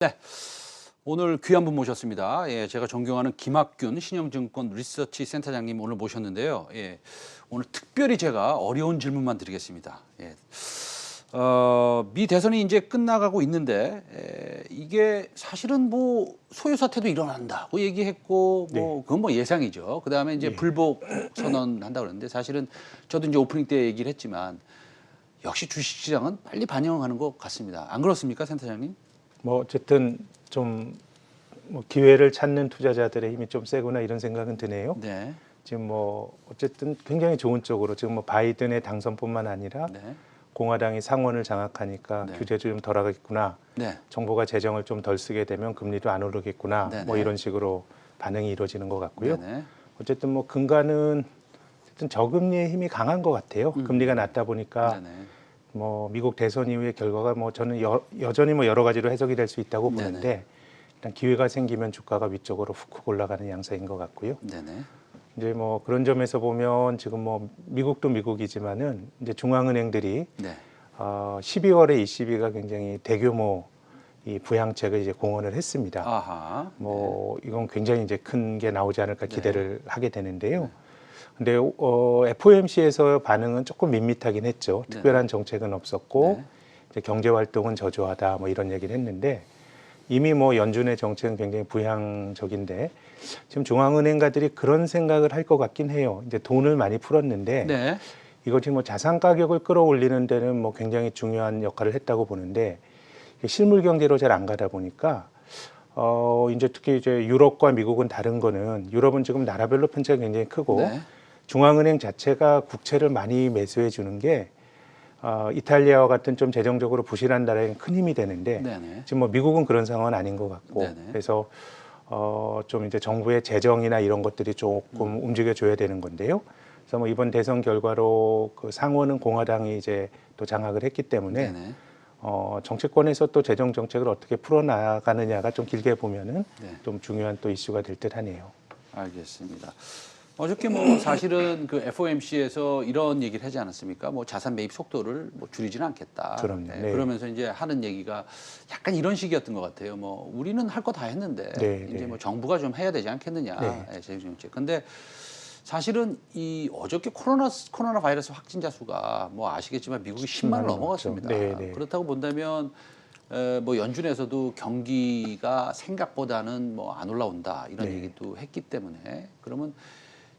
네, 오늘 귀한 분 모셨습니다. 예, 제가 존경하는 김학균 신영증권 리서치 센터장님 오늘 모셨는데요. 예, 오늘 특별히 제가 어려운 질문만 드리겠습니다. 예, 미 대선이 이제 끝나가고 있는데 이게 사실은 뭐 소요 사태도 일어난다고 얘기했고 뭐 그건 뭐 예상이죠. 그 다음에 이제 예. 불복 선언한다고 그러는데 사실은 저도 이제 오프닝 때 얘기를 했지만 역시 주식시장은 빨리 반영하는 것 같습니다. 안 그렇습니까, 센터장님? 뭐 어쨌든 좀 뭐 기회를 찾는 투자자들의 힘이 좀 세구나 이런 생각은 드네요. 네, 지금 뭐 어쨌든 굉장히 좋은 쪽으로 지금 뭐 바이든의 당선뿐만 아니라 네, 공화당이 상원을 장악하니까 네. 규제도 좀 덜하겠구나. 네. 정부가 재정을 좀 덜 쓰게 되면 금리도 안 오르겠구나. 네네. 뭐 이런 식으로 반응이 이루어지는 것 같고요. 네네. 어쨌든 뭐 근간은 어쨌든 저금리의 힘이 강한 것 같아요. 금리가 낮다 보니까 네네. 뭐 미국 대선 이후의 결과가 뭐 저는 여전히 뭐 여러 가지로 해석이 될 수 있다고 네네. 보는데 일단 기회가 생기면 주가가 위쪽으로 훅훅 올라가는 양상인 것 같고요. 네네. 이제 뭐 그런 점에서 보면 지금 뭐 미국도 미국이지만은 이제 중앙은행들이 네. 12월에 ECB가 굉장히 대규모 이 부양책을 이제 공언을 했습니다. 아하. 뭐 이건 굉장히 이제 큰 게 나오지 않을까 네. 기대를 하게 되는데요. 근데 FOMC에서 반응은 조금 밋밋하긴 했죠. 네네. 특별한 정책은 없었고 네. 이제 경제 활동은 저조하다 뭐 이런 얘기를 했는데 이미 뭐 연준의 정책은 굉장히 부양적인데 지금 중앙은행가들이 그런 생각을 할 것 같긴 해요. 이제 돈을 많이 풀었는데 네. 이거 지금 뭐 자산 가격을 끌어올리는 데는 뭐 굉장히 중요한 역할을 했다고 보는데 실물 경제로 잘 안 가다 보니까 이제 특히 이제 유럽과 미국은 다른 거는 유럽은 지금 나라별로 편차가 굉장히 크고 네. 중앙은행 자체가 국채를 많이 매수해 주는 게 이탈리아와 같은 좀 재정적으로 부실한 나라에는 큰 힘이 되는데 네네. 지금 뭐 미국은 그런 상황은 아닌 것 같고 네네. 그래서 좀 이제 정부의 재정이나 이런 것들이 조금 움직여 줘야 되는 건데요. 그래서 뭐 이번 대선 결과로 그 상원은 공화당이 이제 또 장악을 했기 때문에 네네. 정치권에서 또 재정 정책을 어떻게 풀어나가느냐가 좀 길게 보면은 네. 좀 중요한 또 이슈가 될 듯하네요. 알겠습니다. 어저께 뭐 사실은 그 FOMC에서 이런 얘기를 하지 않았습니까? 뭐 자산 매입 속도를 뭐 줄이지는 않겠다. 그럼요. 네. 그러면서 이제 하는 얘기가 약간 이런 식이었던 것 같아요. 뭐 우리는 할 거 다 했는데 네, 이제 네. 뭐 정부가 좀 해야 되지 않겠느냐. 네. 재정 정책. 근데 사실은 이 어저께 코로나 바이러스 확진자 수가 뭐 아시겠지만 미국이 10만을 넘어갔습니다. 네, 네. 그렇다고 본다면 뭐 연준에서도 경기가 생각보다는 뭐 안 올라온다 이런 네. 얘기도 했기 때문에 그러면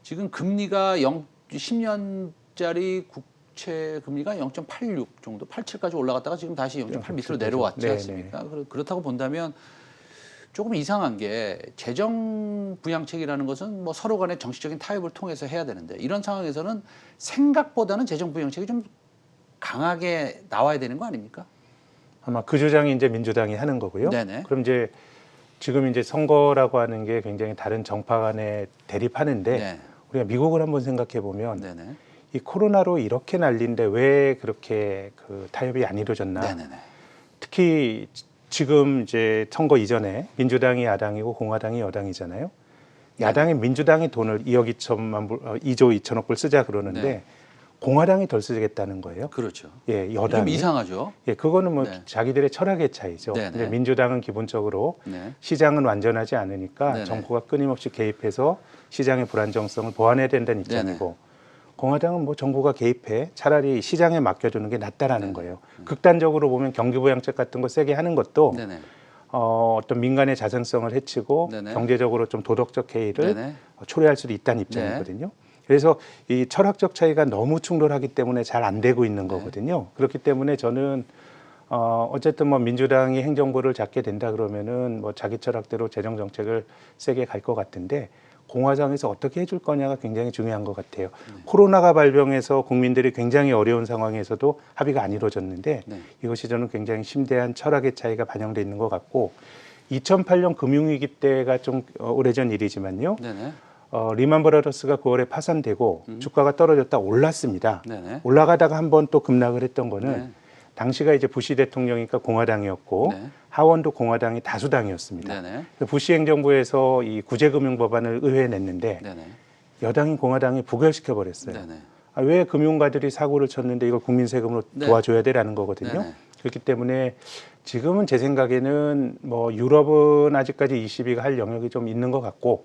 지금 금리가 10년짜리 국채 금리가 0.86 정도 87까지 올라갔다가 지금 다시 0.8 밑으로 내려왔지 네, 않습니까? 그렇다고 본다면 조금 이상한 게 재정 부양책이라는 것은 뭐 서로 간의 정치적인 타협을 통해서 해야 되는데 이런 상황에서는 생각보다는 재정 부양책이 좀 강하게 나와야 되는 거 아닙니까? 아마 그 주장이 이제 민주당이 하는 거고요. 네네. 그럼 이제 지금 이제 선거라고 하는 게 굉장히 다른 정파 간에 대립하는데 네. 우리가 미국을 한번 생각해 보면 네네. 이 코로나로 이렇게 난리인데 왜 그렇게 그 타협이 안 이루어졌나? 네네네. 특히 지금 이제 선거 이전에 민주당이 야당이고 공화당이 여당이잖아요. 야당이 민주당이 돈을 2억 2천만 불, 2조 2천억 불 쓰자 그러는데 네. 공화당이 덜 쓰겠다는 거예요. 그렇죠. 예, 좀 여당이. 이상하죠. 예, 그거는 뭐 네. 자기들의 철학의 차이죠. 네네. 근데 민주당은 기본적으로 네. 시장은 완전하지 않으니까 네네. 정부가 끊임없이 개입해서 시장의 불안정성을 보완해야 된다는 입장이고 공화당은 뭐 정부가 개입해 차라리 시장에 맡겨두는 게 낫다라는 네네. 거예요. 극단적으로 보면 경기부양책 같은 거 세게 하는 것도 네네. 어떤 민간의 자생성을 해치고 네네. 경제적으로 좀 도덕적 해이를 네네. 초래할 수도 있다는 입장이거든요. 그래서 이 철학적 차이가 너무 충돌하기 때문에 잘 안 되고 있는 거거든요. 그렇기 때문에 저는 어쨌든 뭐 민주당이 행정부를 잡게 된다 그러면은 뭐 자기 철학대로 재정 정책을 세게 갈 것 같은데 공화당에서 어떻게 해줄 거냐가 굉장히 중요한 것 같아요. 코로나가 발병해서 국민들이 굉장히 어려운 상황에서도 합의가 안 이루어졌는데 이것이 저는 굉장히 심대한 철학의 차이가 반영돼 있는 것 같고 2008년 금융위기 때가 좀 오래전 일이지만요. 네네. 리만 브라더스가 9월에 파산되고 주가가 떨어졌다 올랐습니다. 네네. 올라가다가 한번 또 급락을 했던 거는 네. 당시가 이제 부시 대통령이니까 공화당이었고 네. 하원도 공화당이 다수당이었습니다. 네네. 부시 행정부에서 이 구제금융법안을 의회에 냈는데 네네. 여당인 공화당이 부결시켜 버렸어요. 네네. 왜 금융가들이 사고를 쳤는데 이걸 국민 세금으로 네. 도와줘야 되라는 거거든요. 네네. 그렇기 때문에 지금은 제 생각에는 뭐 유럽은 아직까지 ECB가 할 영역이 좀 있는 것 같고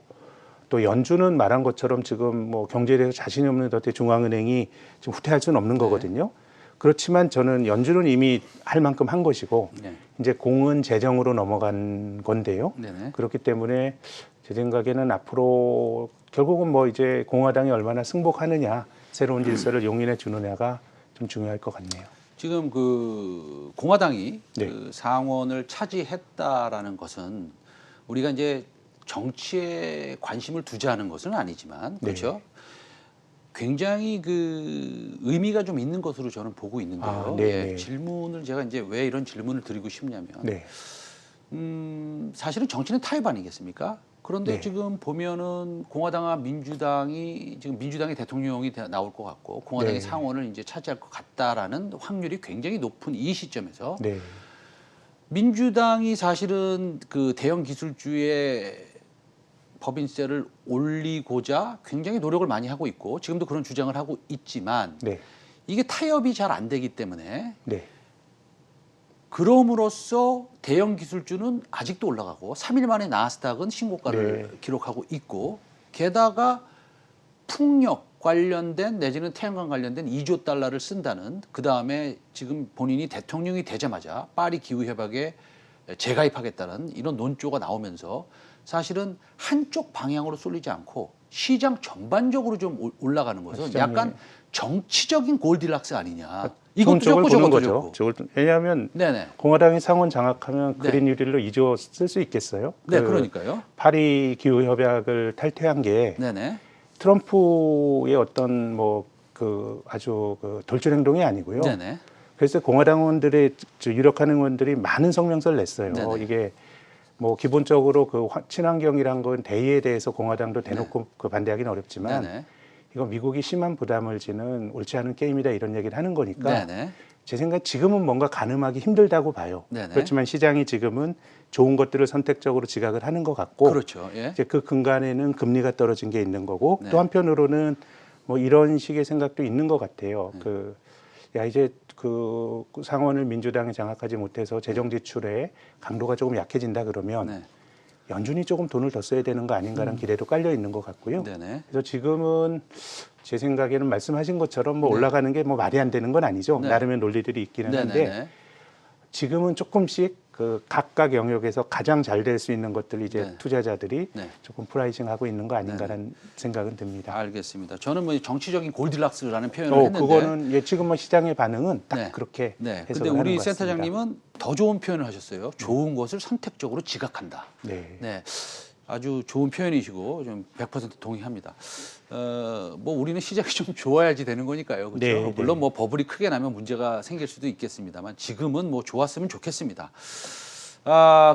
또 연준은 말한 것처럼 지금 뭐 경제에 대해서 자신이 없는 데 중앙은행이 지금 후퇴할 수는 없는 거거든요. 그렇지만 저는 연준은 이미 할 만큼 한 것이고 네. 이제 공은 재정으로 넘어간 건데요. 네네. 그렇기 때문에 제 생각에는 앞으로 결국은 뭐 이제 공화당이 얼마나 승복하느냐 새로운 질서를 용인해 주느냐가 좀 중요할 것 같네요. 지금 그 공화당이 네. 그 상원을 차지했다라는 것은 우리가 이제 정치에 관심을 두자는 것은 아니지만 그렇죠. 굉장히 그 의미가 좀 있는 것으로 저는 보고 있는데요. 예, 질문을 제가 이제 왜 이런 질문을 드리고 싶냐면 사실은 정치는 타협 아니겠습니까? 그런데 지금 보면은 공화당과 민주당이 지금 민주당의 대통령이 나올 것 같고 공화당이 상원을 이제 차지할 것 같다라는 확률이 굉장히 높은 이 시점에서 민주당이 사실은 그 대형 기술주의 법인세를 올리고자 굉장히 노력을 많이 하고 있고 지금도 그런 주장을 하고 있지만 이게 타협이 잘 안 되기 때문에 그럼으로써 대형 기술주는 아직도 올라가고 3일 만에 나스닥은 신고가를 기록하고 있고 게다가 풍력 관련된 내지는 태양광 관련된 2조 달러를 쓴다는 그다음에 지금 본인이 대통령이 되자마자 파리 기후협약에 재가입하겠다는 이런 논조가 나오면서 사실은 한쪽 방향으로 쏠리지 않고 시장 전반적으로 좀 올라가는 것은 약간 정치적인 골디락스 아니냐. 이것도 좋고 저것도 좋고. 왜냐하면 공화당이 상원 장악하면 그린 뉴딜로 2조 쓸 수 있겠어요? 네, 그러니까요. 파리 기후 협약을 탈퇴한 게 트럼프의 어떤 뭐 그 아주 그 돌출 행동이 아니고요. 그래서 공화당원들의 유력한 의원들이 많은 성명서를 냈어요. 이게 뭐 기본적으로 그 친환경이란 건 대의에 대해서 공화당도 대놓고 그 반대하기는 어렵지만 이거 미국이 심한 부담을 지는 옳지 않은 게임이다 이런 얘기를 하는 거니까 제 생각에 지금은 뭔가 가늠하기 힘들다고 봐요. 그렇지만 시장이 지금은 좋은 것들을 선택적으로 지각을 하는 것 같고 이제 그 근간에는 금리가 떨어진 게 있는 거고 또 한편으로는 뭐 이런 식의 생각도 있는 것 같아요. 이제 그 상원을 민주당이 장악하지 못해서 재정 지출의 강도가 조금 약해진다 그러면 연준이 조금 돈을 더 써야 되는 거 아닌가라는 기대도 깔려 있는 것 같고요. 그래서 지금은 제 생각에는 말씀하신 것처럼 뭐 올라가는 게 뭐 말이 안 되는 건 아니죠. 나름의 논리들이 있기는 한데 지금은 조금씩 그 각각 영역에서 가장 잘 될 수 있는 것들 이제 투자자들이 조금 프라이징하고 있는 거 아닌가라는 생각은 듭니다. 알겠습니다. 저는 뭐 정치적인 골디락스라는 표현을 했는데 그거는 지금 뭐 시장의 반응은 딱 그렇게 해석을 하는 것 같습니다. 근데 우리 센터장님은 더 좋은 표현을 하셨어요. 좋은 것을 선택적으로 지각한다. 아주 좋은 표현이시고 좀 100% 동의합니다. 뭐 우리는 시장이 좀 좋아야지 되는 거니까요. 그렇죠? 물론 뭐 버블이 크게 나면 문제가 생길 수도 있겠습니다만 지금은 뭐 좋았으면 좋겠습니다.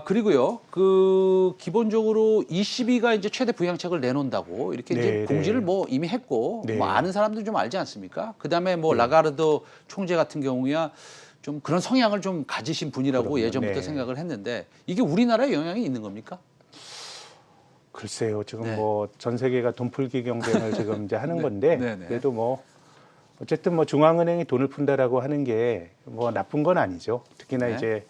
그리고요. 그 기본적으로 ECB가 이제 최대 부양책을 내놓는다고 이렇게 이제 공지를 뭐 이미 했고 뭐 아는 사람들 좀 알지 않습니까? 그다음에 뭐 라가르드 총재 같은 경우야 좀 그런 성향을 좀 가지신 분이라고 예전부터 생각을 했는데 이게 우리나라에 영향이 있는 겁니까? 글쎄요. 지금 뭐 전 세계가 돈풀기 경쟁을 지금 이제 하는 건데 그래도 뭐 어쨌든 뭐 중앙은행이 돈을 푼다라고 하는 게 뭐 나쁜 건 아니죠. 특히나 이제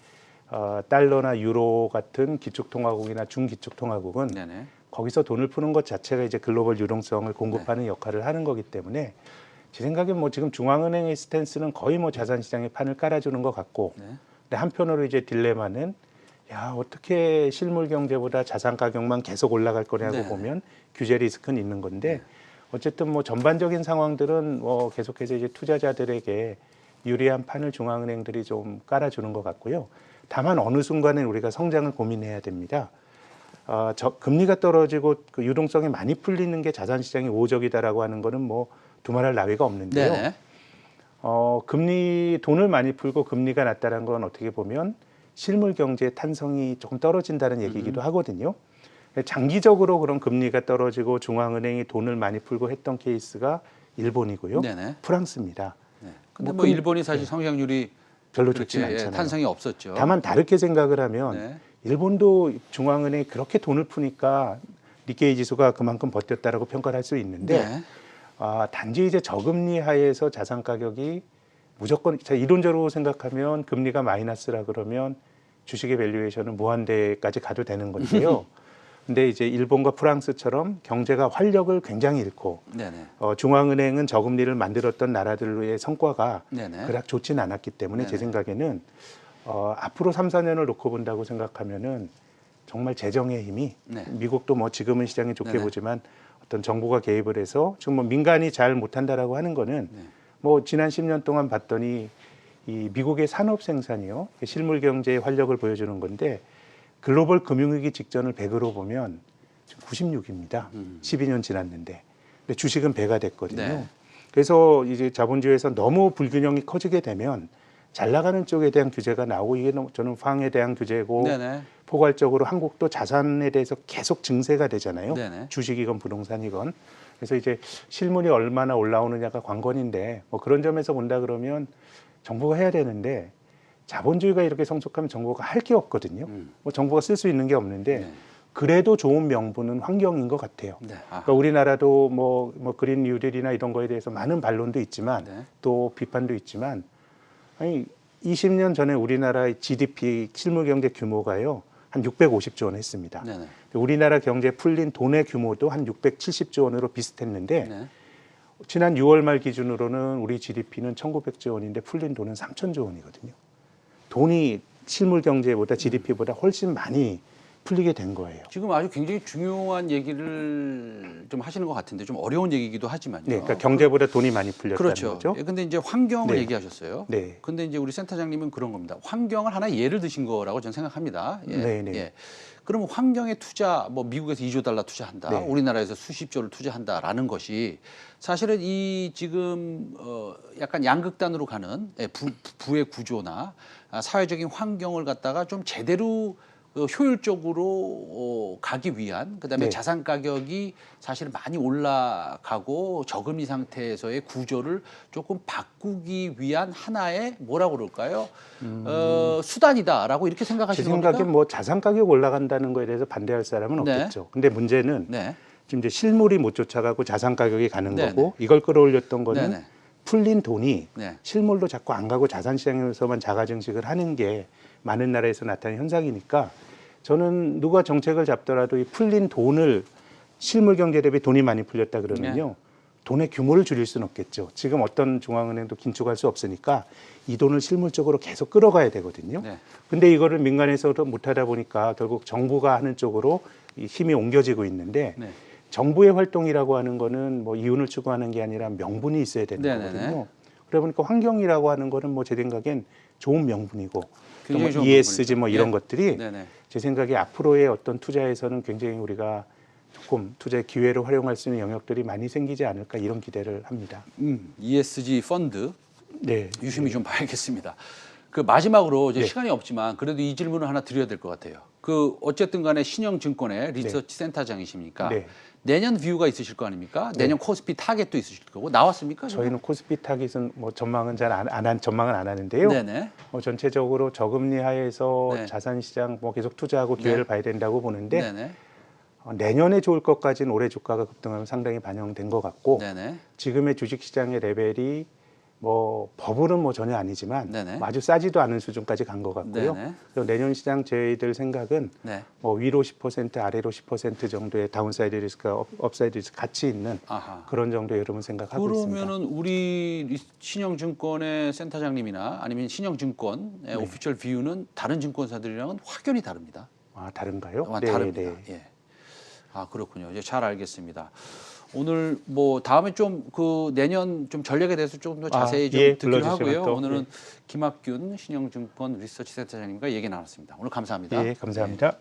달러나 유로 같은 기축통화국이나 중기축통화국은 거기서 돈을 푸는 것 자체가 이제 글로벌 유동성을 공급하는 역할을 하는 거기 때문에 제 생각엔 뭐 지금 중앙은행의 스탠스는 거의 뭐 자산시장에 판을 깔아주는 것 같고 근데 한편으로 이제 딜레마는 야 어떻게 실물 경제보다 자산 가격만 계속 올라갈 거냐고 보면 규제 리스크는 있는 건데 어쨌든 뭐 전반적인 상황들은 뭐 계속해서 이제 투자자들에게 유리한 판을 중앙은행들이 좀 깔아주는 것 같고요. 다만 어느 순간에 우리가 성장을 고민해야 됩니다. 금리가 떨어지고 그 유동성이 많이 풀리는 게 자산시장이 우호적이다라고 하는 거는 뭐 두말할 나위가 없는데요. 돈을 많이 풀고 금리가 낮다는 건 어떻게 보면 실물 경제의 탄성이 조금 떨어진다는 얘기이기도 하거든요. 장기적으로 그런 금리가 떨어지고 중앙은행이 돈을 많이 풀고 했던 케이스가 일본이고요. 프랑스입니다. 근데 뭐 일본이 사실 성장률이 별로 좋지 않잖아요. 탄성이 없었죠. 다만 다르게 생각을 하면 일본도 중앙은행이 그렇게 돈을 푸니까 니케이 지수가 그만큼 버텼다라고 평가를 할 수 있는데 단지 이제 저금리 하에서 자산 가격이 무조건 이론적으로 생각하면 금리가 마이너스라 그러면 주식의 밸류에이션은 무한대까지 가도 되는 건데요. 근데 이제 일본과 프랑스처럼 경제가 활력을 굉장히 잃고 네네. 중앙은행은 저금리를 만들었던 나라들의 성과가 네네. 그닥 좋지는 않았기 때문에 제 생각에는 앞으로 3, 4년을 놓고 본다고 생각하면은 정말 재정의 힘이 네. 미국도 뭐 지금은 시장이 좋게 네네. 보지만 어떤 정부가 개입을 해서 지금 뭐 민간이 잘 못한다라고 하는 거는 뭐 지난 10년 동안 봤더니 이 미국의 산업 생산이요 실물 경제의 활력을 보여주는 건데 글로벌 금융위기 직전을 100으로 보면 지금 96입니다. 12년 지났는데 근데 주식은 배가 됐거든요. 네. 그래서 이제 자본주의에서 너무 불균형이 커지게 되면 잘 나가는 쪽에 대한 규제가 나오고 이게 저는 황에 대한 규제고 네네. 포괄적으로 한국도 자산에 대해서 계속 증세가 되잖아요. 네네. 주식이건 부동산이건. 그래서 이제 실물이 얼마나 올라오느냐가 관건인데 뭐 그런 점에서 본다 그러면 정부가 해야 되는데 자본주의가 이렇게 성숙하면 정부가 할 게 없거든요. 뭐 정부가 쓸 수 있는 게 없는데 네. 그래도 좋은 명분은 환경인 것 같아요. 네. 그러니까 우리나라도 뭐 그린 뉴딜이나 이런 거에 대해서 많은 반론도 있지만 네. 또 비판도 있지만 아니 20년 전에 우리나라의 GDP 실물 경제 규모가요 한 650조 원 했습니다. 네네. 우리나라 경제 풀린 돈의 규모도 한 670조 원으로 비슷했는데 네. 지난 6월 말 기준으로는 우리 GDP는 1,900조 원인데 풀린 돈은 3,000조 원이거든요. 돈이 실물 경제보다 GDP보다 훨씬 많이 풀리게 된 거예요. 지금 아주 굉장히 중요한 얘기를 좀 하시는 것 같은데 좀 어려운 얘기이기도 하지만요. 네, 그러니까 경제보다 돈이 많이 풀렸다는 그렇죠. 거죠. 근데 이제 환경을 네. 얘기하셨어요. 네. 근데 이제 우리 센터장님은 그런 겁니다. 환경을 하나 예를 드신 거라고 저는 생각합니다. 예. 네, 네. 예. 그러면 환경에 투자, 뭐 미국에서 2조 달러 투자한다, 네. 우리나라에서 수십조를 투자한다라는 것이 사실은 이 지금 약간 양극단으로 가는 부의 구조나 사회적인 환경을 갖다가 좀 제대로 효율적으로 가기 위한 그다음에 네. 자산 가격이 사실 많이 올라가고 저금리 상태에서의 구조를 조금 바꾸기 위한 하나의 뭐라고 그럴까요? 수단이다라고 이렇게 제 생각하시는 겁니까? 생각엔 뭐 자산 가격 올라간다는 거에 대해서 반대할 사람은 네. 없겠죠. 근데 문제는 네. 지금 이제 실물이 못 쫓아가고 자산 가격이 가는 네, 거고 이걸 끌어올렸던 거는 네. 풀린 돈이 네. 실물로 자꾸 안 가고 자산 시장에서만 자가 증식을 하는 게 많은 나라에서 나타나는 현상이니까 저는 누가 정책을 잡더라도 이 풀린 돈을 실물 경제 대비 돈이 많이 풀렸다 그러면요. 돈의 규모를 줄일 수는 없겠죠. 지금 어떤 중앙은행도 긴축할 수 없으니까 이 돈을 실물적으로 계속 끌어가야 되거든요. 네. 근데 이거를 민간에서도 못하다 보니까 결국 정부가 하는 쪽으로 이 힘이 옮겨지고 있는데 네. 정부의 활동이라고 하는 거는 뭐 이윤을 추구하는 게 아니라 명분이 있어야 되는 네네네. 거거든요. 그러다 보니까 환경이라고 하는 거는 뭐 제 생각엔 좋은 명분이고 또 굉장히 뭐 좋은 ESG 뭐 명분이죠. 이런 네. 것들이 네네. 제 생각에 앞으로의 어떤 투자에서는 굉장히 우리가 조금 투자의 기회로 활용할 수 있는 영역들이 많이 생기지 않을까 이런 기대를 합니다. ESG 펀드 네. 유심히 좀 봐야겠습니다. 그 마지막으로 이제 네. 시간이 없지만 그래도 이 질문을 하나 드려야 될 것 같아요. 그 어쨌든 간에 신영증권의 리서치 센터장이십니까? 네. 내년 뷰가 있으실 거 아닙니까? 내년 코스피 타겟도 있으실 거고 나왔습니까? 그거? 저희는 코스피 타깃은 뭐 전망은 잘 전망은 안 하는데요. 네네. 전체적으로 저금리 하에서 네. 자산 시장 뭐 계속 투자하고 기회를 네. 봐야 된다고 보는데 네네. 내년에 좋을 것까지는 올해 주가가 급등하면 상당히 반영된 것 같고 네네. 지금의 주식 시장의 레벨이 뭐 버블은 뭐 전혀 아니지만 네네. 뭐 아주 싸지도 않은 수준까지 간 것 같고요. 네네. 그래서 내년 시장 저희들 생각은 네. 뭐 위로 10% 아래로 10% 정도의 다운사이드 리스크와 업사이드 리스크 같이 있는 아하. 그런 정도의 흐름을 생각하고 있습니다. 그러면은 우리 신영증권의 센터장님이나 아니면 신영증권의 네. 오피셜 뷰는 다른 증권사들이랑은 확연히 다릅니다. 아 다른가요? 다릅니다. 예. 아 그렇군요. 이제 잘 알겠습니다. 오늘 뭐 다음에 좀 그 내년 좀 전략에 대해서 조금 더 자세히 좀 예, 듣기로 불러주시면 하고요. 또, 오늘은 예. 김학균 신영증권 리서치 센터장님과 얘기 나눴습니다. 오늘 감사합니다. 예, 감사합니다.